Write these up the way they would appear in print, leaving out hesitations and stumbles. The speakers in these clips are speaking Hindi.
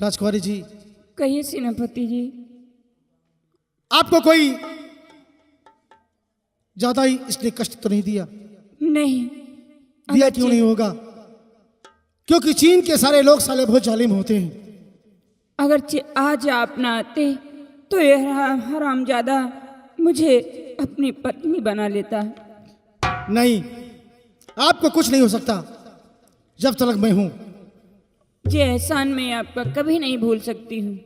राजकुमारी जी, कहिए सेनापति जी। आपको कोई ज्यादा ही इसने कष्ट तो नहीं दिया? नहीं। दिया क्यों नहीं होगा? क्योंकि चीन के सारे लोग साले बहुत जालिम होते हैं। अगर आज आप ना आते तो यह हरामजादा मुझे अपनी पत्नी बना लेता। नहीं, आपको कुछ नहीं हो सकता जब तक मैं हूं। ये एहसान मैं आपका कभी नहीं भूल सकती हूँ,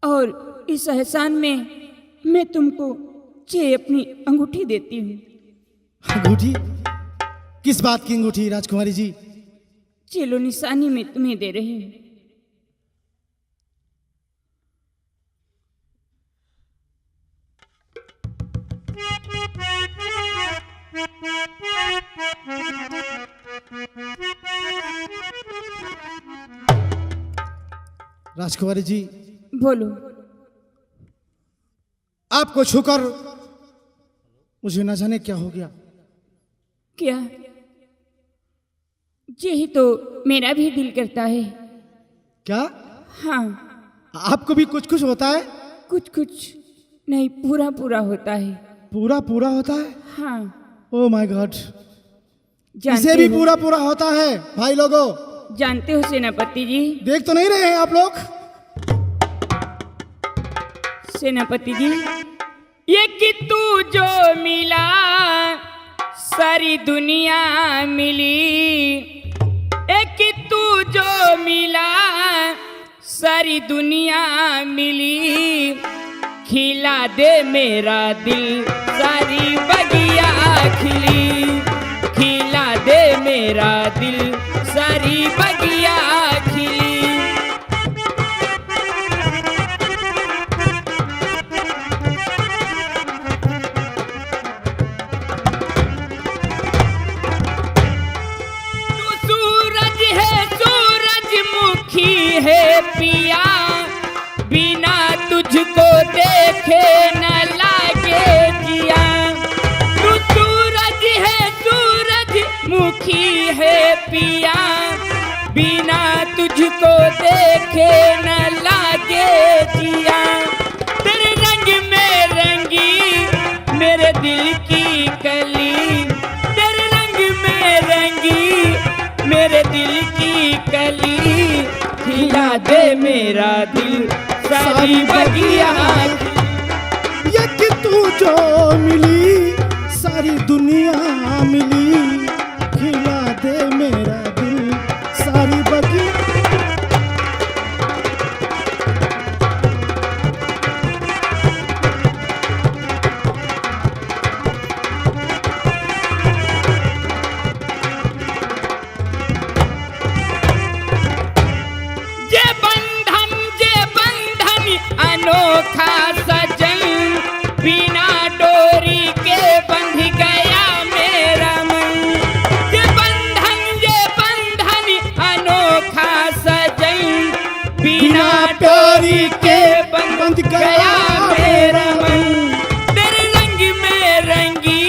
और इस एहसान में मैं तुमको ये अपनी अंगूठी देती हूँ। अंगूठी? किस बात की अंगूठी राजकुमारी जी? चलो निशानी में तुम्हें दे रही हूँ। राजकुमारी जी, बोलो। आपको छूकर मुझे न जाने क्या हो गया। क्या? यही तो मेरा भी दिल करता है। क्या? हाँ, आपको भी कुछ कुछ होता है? कुछ कुछ नहीं, पूरा पूरा होता है। पूरा पूरा होता है? हाँ। ओह माय गॉड, जानते इसे भी हो- पूरा पूरा होता है भाई लोगों। जानते हो सेनापति जी? देख तो नहीं रहे हैं आप लोग? सेनापति जी, ये कि तू जो मिला सारी दुनिया मिली। एक कि तू जो मिला सारी दुनिया मिली। खिला दे मेरा दिल सारी बगिया खिली। खिला दे मेरा दिल सारी बगिया खिली। है पिया, बिना तुझको देखे न लागे जिया। तू सूरज है सूरजमुखी है पिया, बिना तुझको देखे न लागे जिया। तेरे रंग में रंगी मेरे दिल की कली। तेरे रंग में रंगी मेरे दिल की कली। खिला दे मेरा दिल सारी बगिया। ये कि तू जो मिली सारी दुनिया मिली। खिला दे मेरा दिल सारी बगिया। अनोखा सजन बिना डोरी के बंध गया मेरा मन। ये बंधन अनोखा सजन बिना डोरी के बंध गया मेरा मन। तेरे रंग में रंगी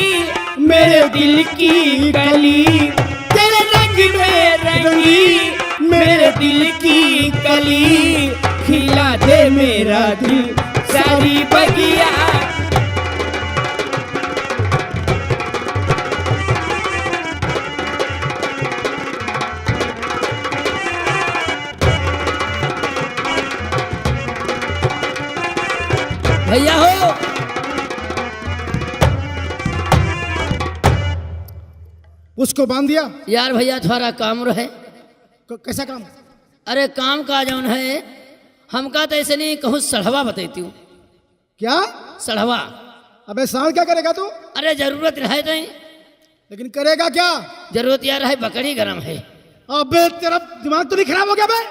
मेरे दिल की कली। तेरे रंग में रंगी मेरे दिल की कली। खिला दे मेरा दिल सारी बगिया। भैया हो, उसको बांध दिया? यार भैया थोड़ा काम रहे। कैसा काम? अरे काम का जौन है हमका तो ऐसे नहीं कहूँ सढ़वा बताती हूँ। क्या सढ़वा? अबे साल क्या करेगा तू? अरे जरूरत रहे तो लेकिन करेगा क्या? जरूरत यार है, बकरी गरम है। अबे तेरा दिमाग तो नहीं खराब हो गया बे?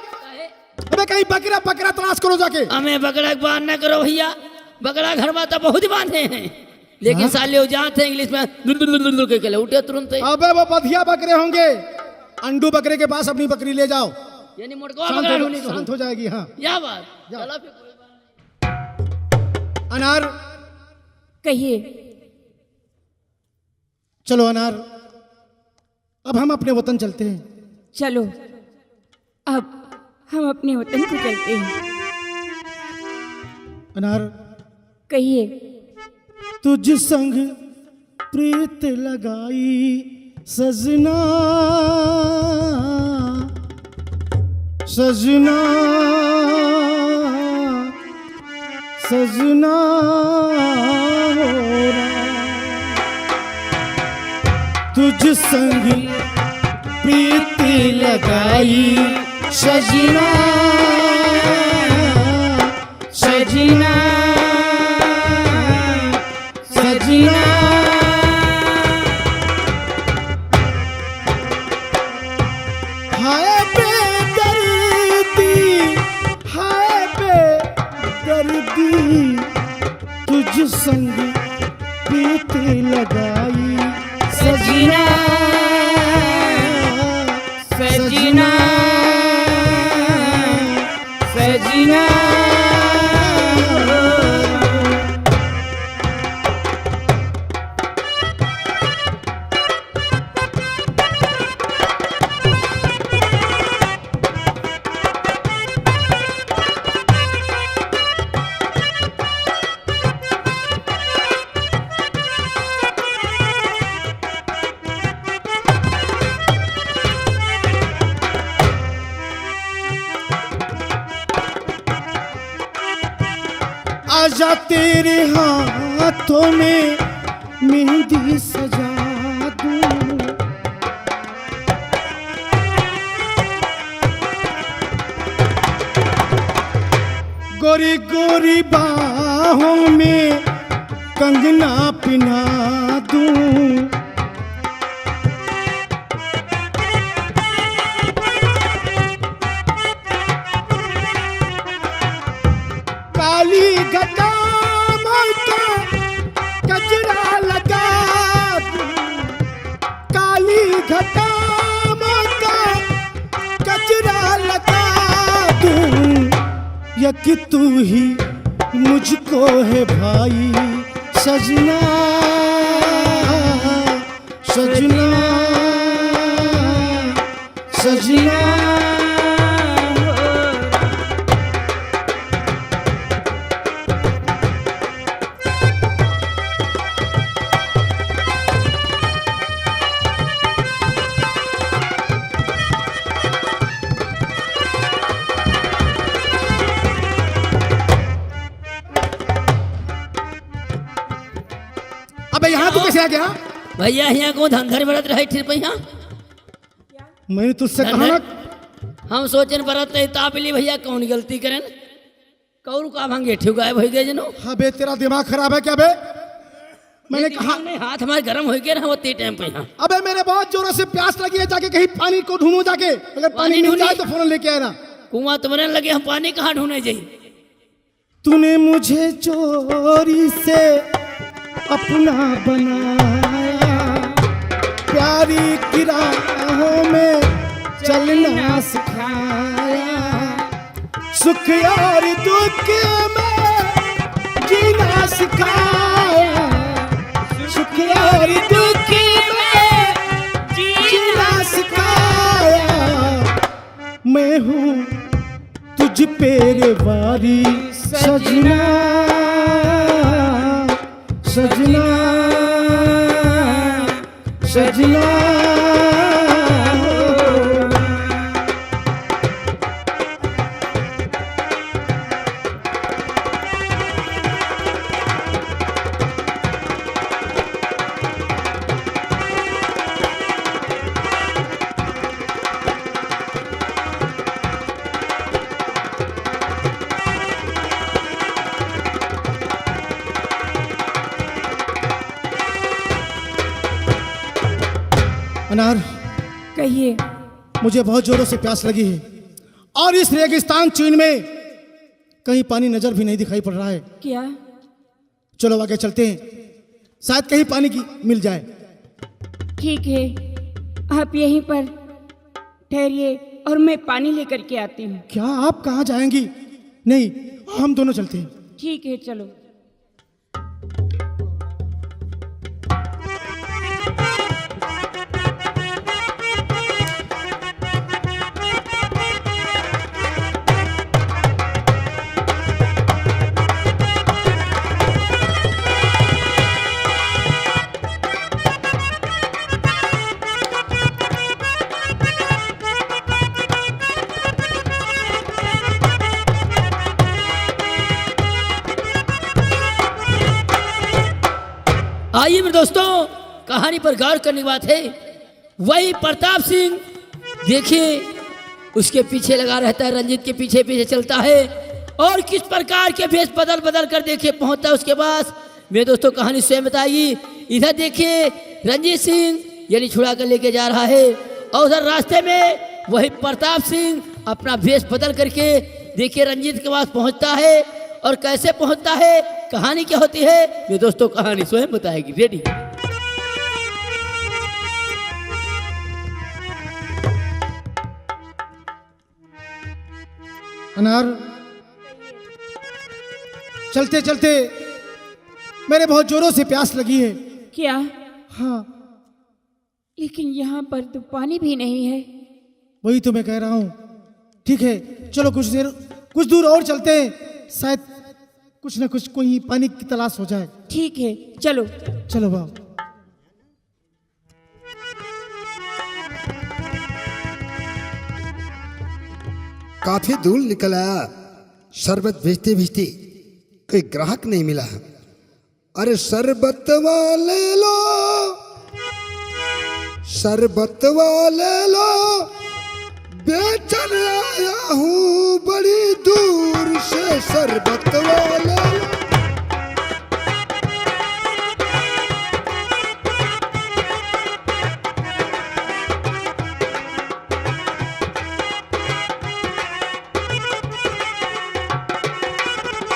अबे कहीं बकरा बकरा तलाश करो जाके। हमें बकरा बांध न करो भैया, बकरा घर में तो बहुत बांधे हैं, लेकिन साले वो जाते हैं इंग्लिश में दुल के उठे तुरंत। अबे वो बधिया बकरे होंगे। अंडू बकरे के पास अपनी बकरी ले जाओ, यानी मोटका बकरा ढूंढनी को शांत हो जाएगी। हाँ यह बात। चलो फिर कोई बात। अनार, कहिए। चलो अनार, अब हम अपने वतन चलते हैं। चलो, अब हम अपने वतन को चलते हैं। अनार, कहिए। तुझ संग प्रीत लगाई सजना, सजना, सजना हो रहा। तुझ संग प्रीत लगाई सजना, सजना, सजना। हाय बेदर्दी, हाय बेदर्दी, तुझ संग प्रीत लगाई सजना, सजना, सजना। आजा तेरे हाथों में मेहंदी सजा दूं, गोरी गोरी बाहों में कंगना पिना दूं, काली घटा का कचरा लगा दूं, काली घटा का कचरा लगा दूं, या कि तू ही मुझको है भाई सजना, सजना, सजना। अबे यहाँ तू कैसे आ गया? भैया यहाँ को धंधर बरत रहे फिर भैया मैंने तुझसे कहा ना, हम सोचन बरत तापली भैया कौन गलती करें कौन का भांगे ठुक गायब हो गए जनो। हाँ बे, तेरा दिमाग खराब है क्या बे? मैंने कहा नहीं, हाथ हमारे गर्म हो गए ना होते टाइम पे यहाँ। अबे मेरे बहुत जोरों से प्यास लगी है, जाके कहीं पानी को ढूंढूं जाके, अगर पानी मिल जाए तो फौरन लेके आना। कुआं तुम्हारे लगे हम पानी कहाँ ढूंढने जाइए। तूने मुझे चोरी से अपना बनाया, प्यारी की राहों में चलना सिखाया, सुख और दुख में जीना सिखाया, सुख और दुख में जीना सिखाया। मैं हूँ तुझ पे रे वारी सजना, सजना, सजना। अनार, कहिए। मुझे बहुत जोरों से प्यास लगी है और इस रेगिस्तान चीन में कहीं पानी नजर भी नहीं दिखाई पड़ रहा है। क्या? चलो आगे चलते हैं, शायद कहीं पानी की मिल जाए। ठीक है, आप यहीं पर ठहरिए और मैं पानी लेकर के आती हूँ। क्या आप कहाँ जाएंगी? नहीं, हम दोनों चलते हैं। ठीक है, चलो। आइए मेरे दोस्तों, कहानी पर गौर करने की बात है। वही प्रताप सिंह देखिए उसके पीछे लगा रहता है, रंजीत के पीछे पीछे चलता है और किस प्रकार के भेष बदल बदल कर देखिए पहुंचता है उसके पास। मेरे दोस्तों कहानी स्वयं बताइए। इधर देखिए रंजीत सिंह यानी छुड़ा कर लेके जा रहा है और उधर रास्ते में वही प्रताप सिंह अपना भेष बदल करके देखिए रंजीत के पास पहुंचता है। और कैसे पहुंचता है, कहानी क्या होती है, मेरे दोस्तों कहानी स्वयं बताएगी। रेडी? अनार, चलते चलते मेरे बहुत जोरों से प्यास लगी है। क्या? हाँ, लेकिन यहाँ पर तो पानी भी नहीं है। वही तो मैं कह रहा हूँ। ठीक है, चलो कुछ दूर और चलते हैं, शायद कुछ न कुछ कोई पानी की तलाश हो जाए। ठीक है, चलो। चलो बाबू। काफी दूर निकल आया, शरबत भेजते भेजते कोई ग्राहक नहीं मिला। अरे शरबत वाले लो, शरबत वाले लो, बेचन आया हूँ बड़ी दूर से, शरबत वाले लो।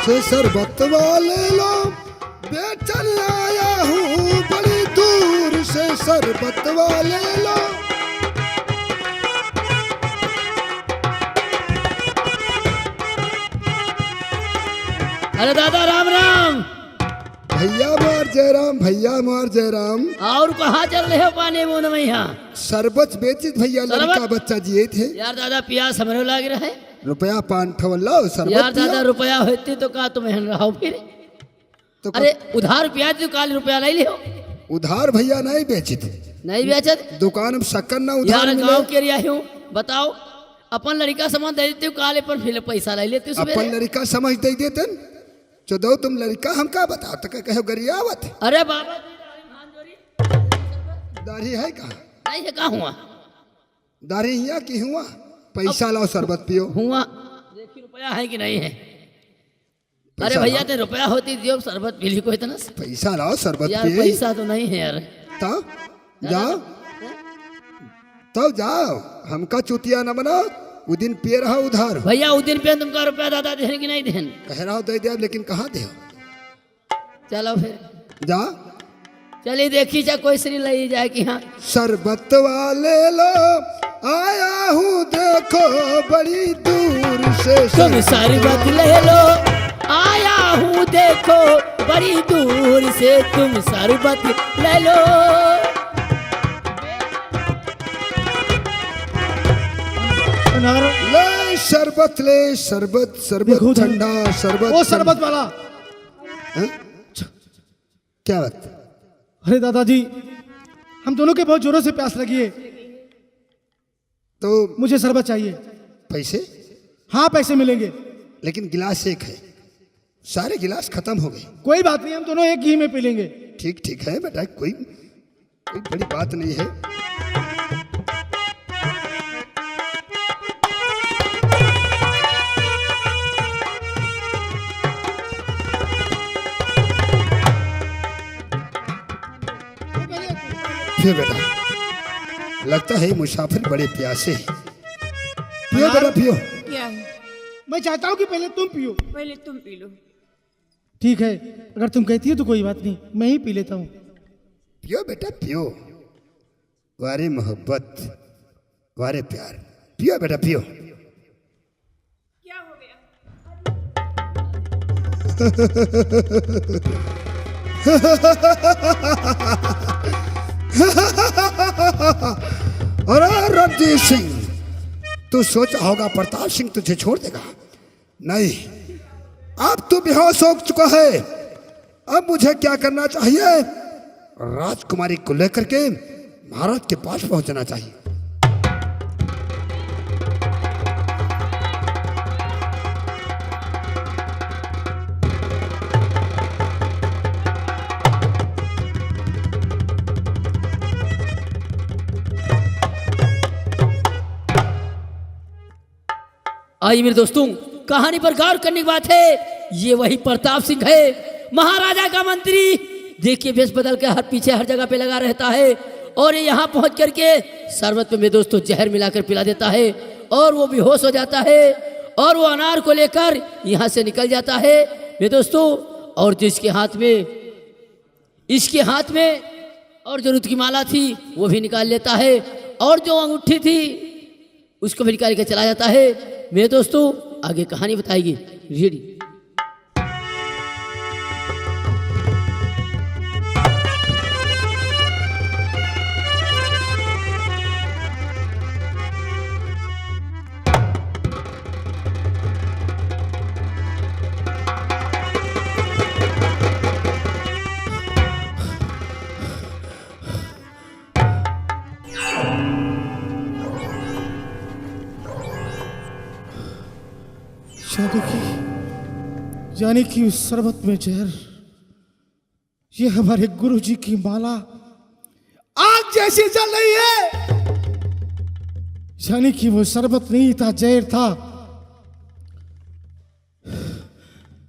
से शरबत वाले लो, बेचन आया हूँ बड़ी दूर से, शरबत वाले लो। अरे दादा राम राम। भैया मार जयराम, भैया मार जयराम। और कहाँ चल रहे हो पानी मुंह में? यहाँ शरबत बेचित भैया, लड़का बच्चा जिए थे। यार दादा प्यास हमरो लाग रहा है। रुपया 5 लाओ शरबत यार पिया। दादा रुपया होती तो का तुम एहन रहो फिर। तो अरे उधार रुपया तो काल रुपया नहीं लियो। उधार भैया नहीं बेचित, नहीं बेचत। दुकान में शक्कर ना उधार यार मिले। गाँव के रिया हूँ, बताओ अपन लड़का सामान दे देते हो काले पर फिर पैसा ले लेते हो अपन सवेरे। लड़का समझ दे देतन, जो दो तुम लड़का हम का बताओ तो कहो गरियावत। अरे बाबा दाढ़ी है कहाँ? नहीं है, कहाँ हुआ दाढ़ी यहाँ की हुआ? पैसा लाओ शरबत पियो। हुआ देखिए रुपया है कि नहीं है। अरे पैसा भैया लाओ। ते रुपया होती दियो शरबत पी ली कोई इतना। पैसा लाओ शरबत यार पिए। पैसा तो नहीं है यार। तो जाओ, तब जाओ, हमका चुतिया न बनाओ। वो दिन पिए रहा उधार। भैया उस दिन पे तुमका रुपया दादा देन कि नहीं देन? कह रहा हो दे दे, लेकिन कहाँ दे? चलो फिर जा चलिए देखी जा कोई श्री ले जाए कि हाँ। शरबत वाले लो, आया हूँ देखो बड़ी दूर से, तुम शरबत ले लो, आया हूँ देखो बड़ी दूर से, तुम शरबत ले लो। अनार, ले शरबत, ले शरबत, शरबत देखो जरा। ठंडा शरबत। वो शरबत वाला। हाँ? क्या बात? अरे दादाजी, हम दोनों के बहुत जोरों से प्यास लगी है, तो मुझे शरबत चाहिए। पैसे? हाँ, पैसे मिलेंगे। लेकिन गिलास एक है, सारे गिलास खत्म हो गए। कोई बात नहीं, हम दोनों एक ही में पी लेंगे। ठीक ठीक है बेटा, कोई बड़ी बात नहीं है। पियो बेटा, लगता है मुसाफिर बड़े प्यासे हैं। पियो बेटा पियो। क्या है? मैं चाहता हूँ कि पहले तुम पियो। पहले तुम पी लो। ठीक है, अगर तुम कहती हो तो कोई बात नहीं, मैं ही पी लेता हूँ। पियो बेटा पियो, वारे मोहब्बत, वारे प्यार, पियो बेटा पियो। क्या हो गया? अरे रणजीत सिंह, तू सोचा होगा प्रताप सिंह तुझे छोड़ देगा। नहीं, अब तू बेहोश हो चुका है। अब मुझे क्या करना चाहिए? राजकुमारी को लेकर के महाराज के पास पहुंचना चाहिए। आइए मेरे दोस्तों, कहानी पर गौर करने की बात है। ये वही प्रताप सिंह है, महाराजा का मंत्री। देखिए वेश बदल के हर पीछे हर जगह पे लगा रहता है और ये यहाँ पहुँच करके शरबत में मेरे दोस्तों जहर मिलाकर पिला देता है और वो बेहोश हो जाता है और वो अनार को लेकर यहाँ से निकल जाता है मेरे दोस्तों। और जो इसके हाथ में और जो रुद्र की माला थी वो भी निकाल लेता है और जो अंगूठी थी उसको भी निकाल के चला जाता है मेरे दोस्तों। आगे कहानी बताएगी रेडी। यानी कि उस शरबत में जहर, ये हमारे गुरुजी की माला आग जैसी जल रही है। यानी कि वो शरबत नहीं था, जहर था।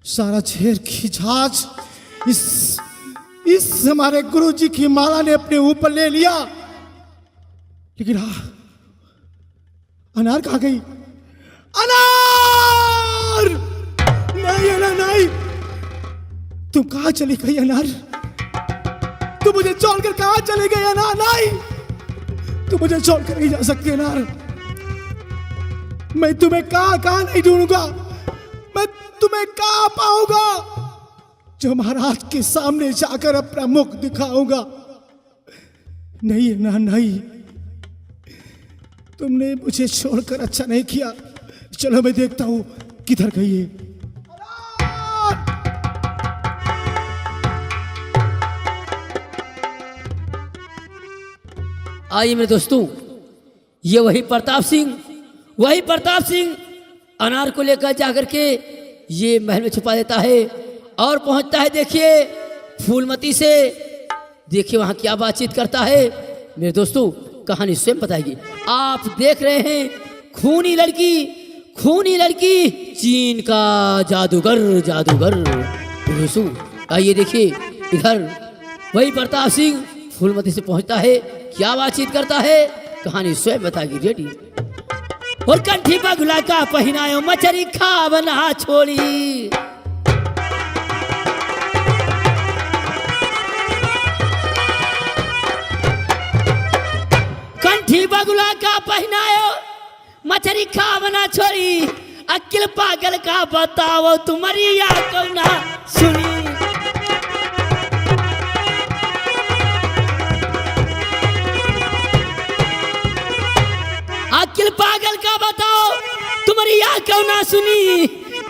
सारा जहर की झाज इस हमारे गुरुजी की माला ने अपने ऊपर ले लिया। लेकिन अनार कहाँ गई? अनार! नहीं अनार नहीं, तुम कहां चली गई अनार? तुम मुझे छोड़कर कहां चली गई अनार? नहीं, तुम मुझे छोड़कर नहीं जा सकती अनार। मैं तुम्हें कहां नहीं ढूंढूंगा, मैं तुम्हें कहां पाऊंगा जो महाराज के सामने जाकर अपना मुख दिखाऊंगा। नहीं अनार नहीं, तुमने मुझे छोड़कर अच्छा नहीं किया। चलो मैं देखता हूं किधर गई है। आइए मेरे दोस्तों, ये वही प्रताप सिंह अनार को लेकर जाकर के ये महल में छुपा देता है और पहुंचता है देखिए फूलमती से। देखिए वहां क्या बातचीत करता है मेरे दोस्तों, कहानी स्वयं बताएगी। आप देख रहे हैं खूनी लड़की चीन का जादूगर। दोस्तों आइए देखिए इधर वही प्रताप सिंह फूलमती से पहुंचता है, क्या बातचीत करता है कहानी स्वयं बताएगी रेडी। और कंठी बगुला का पहनायो मछरी खा बना छोड़ी। कंठी बगुला का पहनायो मछरी खा बना छोड़ी। अकिल पागल का बताओ तुम्हारी या को ना सुनी। अकिल पागल का बताओ तुम्हारी या क्यों ना सुनी।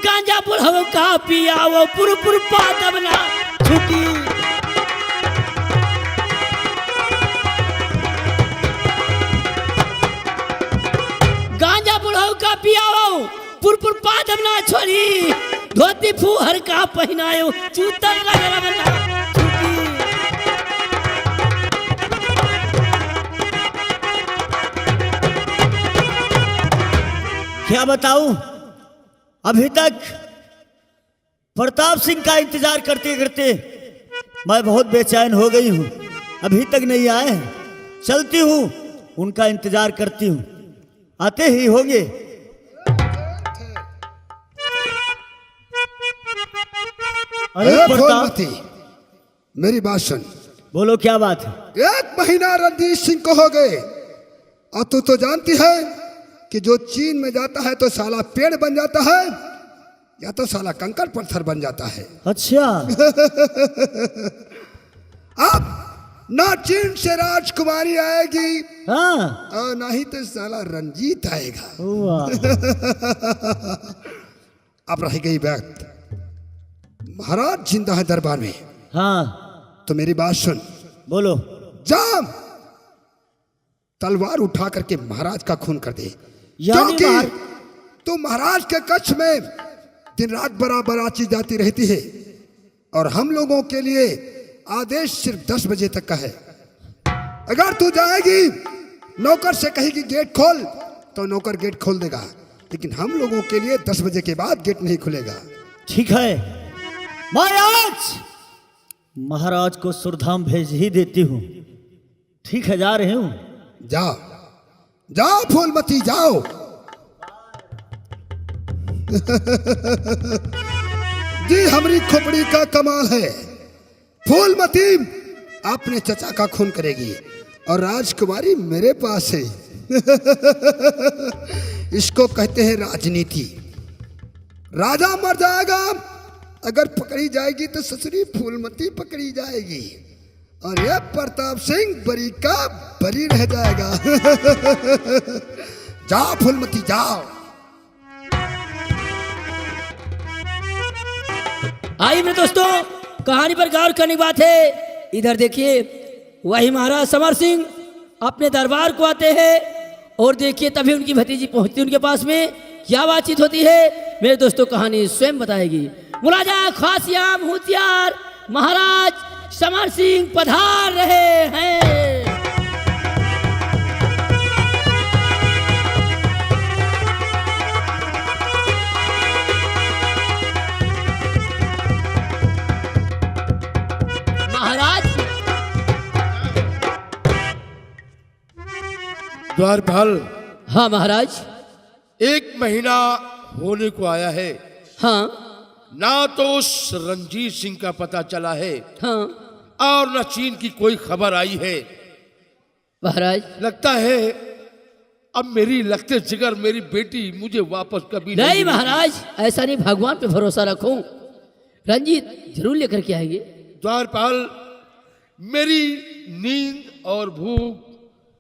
गांजा बुढ़ाओ का पियाओ पुर पात बना छुटी। गांजा बुढ़ाओ का पियाओ पुर पात बना छोड़ी। धोती फूहर का पहनायो जूता लगा बना छुटी। क्या बताऊं, अभी तक प्रताप सिंह का इंतजार करते करते मैं बहुत बेचैन हो गई हूं। अभी तक नहीं आए हैं, चलती हूं, उनका इंतजार करती हूं, आते ही होंगे। अरे प्रताप, फूलमती, मेरी बात सुन। बोलो क्या बात है? 1 महीना रणजीत सिंह को हो गए और तू तो जानती है कि जो चीन में जाता है तो साला पेड़ बन जाता है या तो साला कंकड़ पत्थर बन जाता है। अच्छा अब ना चीन से राजकुमारी आएगी हाँ, और ना ही तो साला रंजीत आएगा। अब रह गई बात, महाराज जिंदा है दरबार में। हाँ तो मेरी बात सुन। बोलो। जा तलवार उठा करके महाराज का खून कर दे, यानी क्योंकि तू महाराज के कच्छ में दिन रात बराबर आची जाती रहती है और हम लोगों के लिए आदेश सिर्फ 10 बजे तक का है। अगर तू जाएगी नौकर से कहेगी गेट खोल तो नौकर गेट खोल देगा, लेकिन हम लोगों के लिए 10 बजे के बाद गेट नहीं खुलेगा। ठीक है, मैं आज महाराज को सुरधाम भेज ही देती हूँ। ठीक है, जा रही हूँ। जाओ जाओ फूलमती जाओ। जी हमारी खोपड़ी का कमाल है। फूलमती अपने चचा का खून करेगी और राजकुमारी मेरे पास है। इसको कहते हैं राजनीति। राजा मर जाएगा, अगर पकड़ी जाएगी तो ससुरी फूलमती पकड़ी जाएगी और यह प्रताप सिंह बरी का बरी रह जाएगा। जाओ फूलमती जाओ। आइए मेरे दोस्तों, कहानी पर गौर करने की बात है। इधर देखिए, वही महाराज समर सिंह अपने दरबार को आते हैं और देखिए तभी उनकी भतीजी पहुंचती है उनके पास में। क्या बातचीत होती है मेरे दोस्तों, कहानी स्वयं बताएगी। मुलाजा खासियाम होशियार महाराज समर सिंह पधार रहे हैं। महाराज, द्वारपाल, हाँ महाराज। 1 महीना होने को आया है, हाँ ना तो उस रंजीत सिंह का पता चला है हाँ और न चीन की कोई खबर आई है। महाराज, लगता है अब मेरी लगते जिगर मेरी बेटी मुझे वापस कभी नहीं मिलेगी। महाराज, ऐसा नहीं, भगवान पे भरोसा रखो। रंजीत जरूर लेकर के आएंगे। द्वारपाल, मेरी नींद और भूख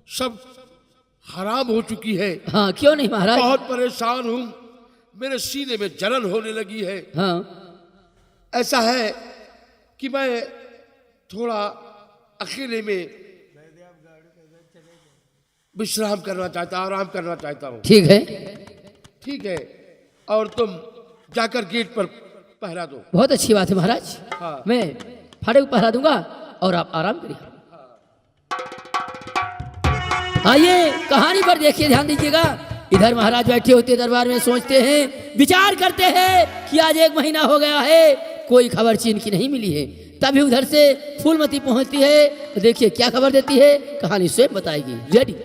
सब हराम हो चुकी है। हाँ क्यों नहीं महाराज। बहुत परेशान हूँ, मेरे सीने में जलन होने लगी है। हाँ ऐसा है कि मैं थोड़ा अकेले में विश्राम करना चाहता, आराम करना चाहता हूँ। ठीक है, ठीक है, और तुम जाकर गेट पर पहरा दो। बहुत अच्छी बात है महाराज। हाँ। मैं फाटक पहरा दूंगा और आप आराम करिए। आइए कहानी पर देखिए, ध्यान दीजिएगा। इधर महाराज बैठे होते दरबार में, सोचते हैं, विचार करते हैं कि आज 1 महीना हो गया है, कोई खबर चीन की नहीं मिली है। तभी उधर से फूलमती पहुंचती है। देखिए क्या खबर देती है, कहानी स्वयं बताएगी। रेडी।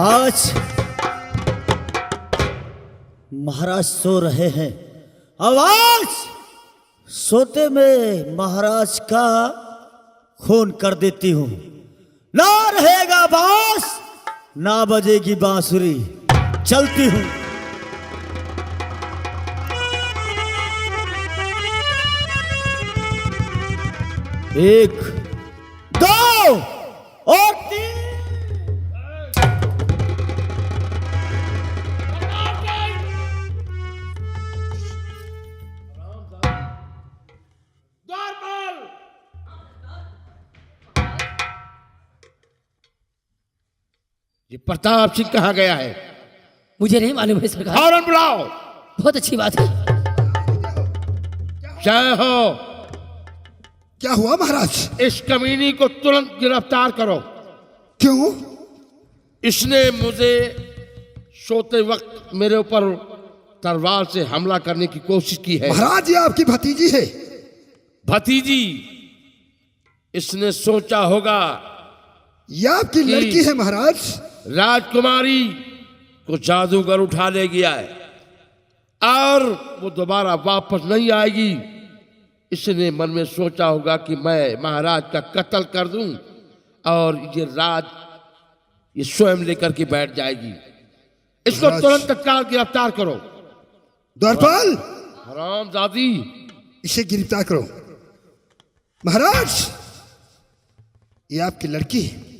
आज महाराज सो रहे हैं। आवाज सोते में महाराज का खून कर देती हूं। ना रहेगा बांस, ना बजेगी बांसुरी। चलती हूं। एक, दो और 3। ये प्रताप सिंह कहाँ गया है? मुझे नहीं मालूम है सरकार। फौरन बुलाओ। बहुत अच्छी बात है। जय हो। क्या हुआ महाराज? इस कमीनी को तुरंत गिरफ्तार करो। क्यों? इसने मुझे सोते वक्त मेरे ऊपर तलवार से हमला करने की कोशिश की है। महाराज ये आपकी भतीजी है। भतीजी? इसने सोचा होगा ये आपकी लड़की है महाराज। राजकुमारी को जादूगर उठा ले गया है और वो दोबारा वापस नहीं आएगी। इसने मन में सोचा होगा कि मैं महाराज का कत्ल कर दूं और ये राज ये स्वयं लेकर के बैठ जाएगी। इसको महाराज। तुरंत तत्काल गिरफ्तार करो। द्वारपाल, हरामजादी, इसे गिरफ्तार करो। महाराज ये आपकी लड़की है।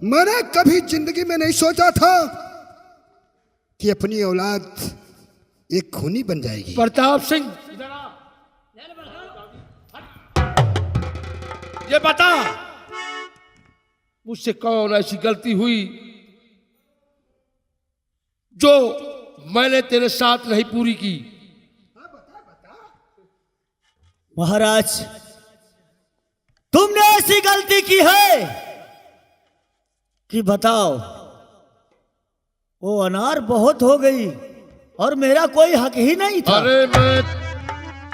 मैंने कभी जिंदगी में नहीं सोचा था कि अपनी औलाद एक खूनी बन जाएगी। प्रताप सिंह, ये बता मुझसे कौन ऐसी गलती हुई जो मैंने तेरे साथ नहीं पूरी की? महाराज, तुमने ऐसी गलती की है कि बताओ, वो अनार बहुत हो गई और मेरा कोई हक ही नहीं था। अरे मैं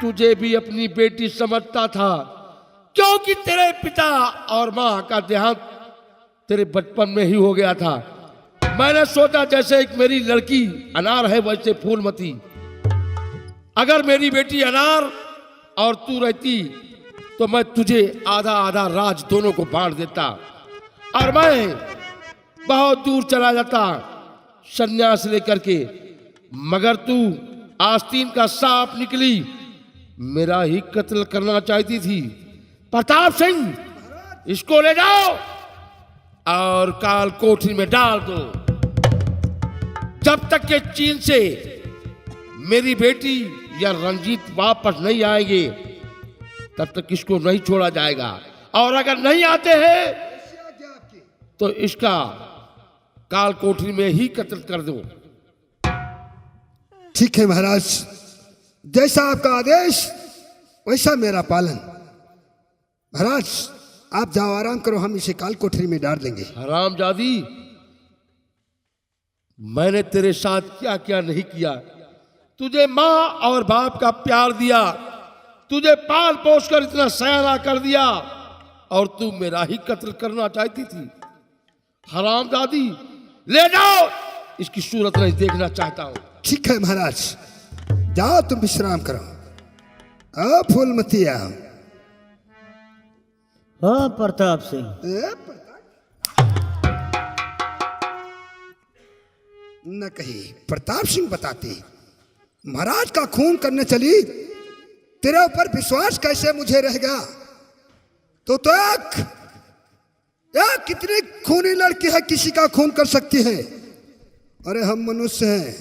तुझे भी अपनी बेटी समझता था, क्योंकि तेरे पिता और माँ का देहांत तेरे बचपन में ही हो गया था। मैंने सोचा जैसे एक मेरी लड़की अनार है वैसे फूलमती, अगर मेरी बेटी अनार और तू रहती तो मैं तुझे आधा आधा राज दोनों को बांट देता और मैं बहुत दूर चला जाता संन्यास लेकर के। मगर तू आस्तीन का सांप निकली, मेरा ही कत्ल करना चाहती थी। प्रताप सिंह, इसको ले जाओ और काल कोठरी में डाल दो। जब तक के चीन से मेरी बेटी या रंजीत वापस नहीं आएंगे तब तक इसको नहीं छोड़ा जाएगा, और अगर नहीं आते हैं तो इसका काल कोठरी में ही कत्ल कर दो। ठीक है महाराज, जैसा आपका आदेश वैसा मेरा पालन। महाराज आप जाओ, आराम करो, हम इसे काल कोठरी में डाल देंगे। हरामजादी, मैंने तेरे साथ क्या क्या नहीं किया। तुझे माँ और बाप का प्यार दिया, तुझे पाल पोस कर इतना सयाना कर दिया, और तू मेरा ही कत्ल करना चाहती थी। हरामजादी, ले जाओ, इसकी सूरत नहीं देखना चाहता हूं। ठीक है महाराज, जाओ तुम विश्राम करो। आओ फूलमती आओ। हाँ प्रताप सिंह, न कही प्रताप सिंह बताते, महाराज का खून करने चली, तेरे ऊपर विश्वास कैसे मुझे रहेगा? तो एक कितनी खूनी लड़की है किसी का खून कर सकती है? अरे हम मनुष्य हैं,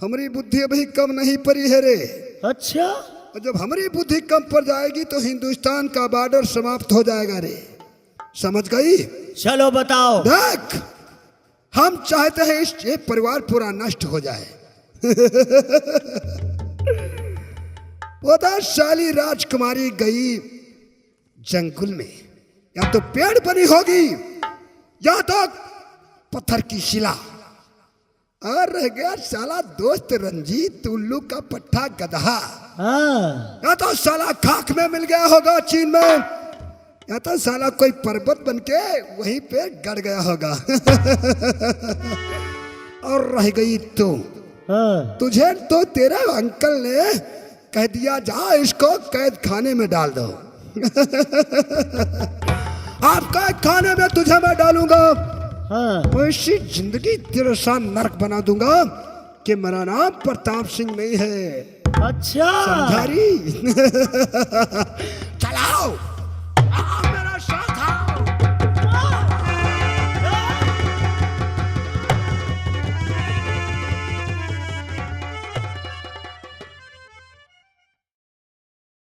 हमारी बुद्धि अभी कम नहीं पड़ी है रे। अच्छा, और जब हमारी बुद्धि कम पड़ जाएगी तो हिंदुस्तान का बॉर्डर समाप्त हो जाएगा रे, समझ गई? चलो बताओ। देख, हम चाहते हैं ये परिवार पूरा नष्ट हो जाए। वो साली राजकुमारी गई जंगल में, या तो पेड़ बनी होगी या तो पत्थर की शिला, और रह गया साला दोस्त रंजीत उल्लू का पट्टा गधा। हाँ, या तो साला खाक में मिल गया होगा चीन में, या तो साला कोई पर्वत बनके वहीं पे गड़ गया होगा। और रह गई तो हाँ, तुझे तो तेरे अंकल ने कह दिया, जा इसको कैद खाने में डाल दो। आप कैद खाने में तुझे मैं डालूंगा, हाँ। वैसी जिंदगी तेरे साथ नरक बना दूंगा कि मेरा नाम प्रताप सिंह नहीं है। अच्छा, समझारी? चलाओ।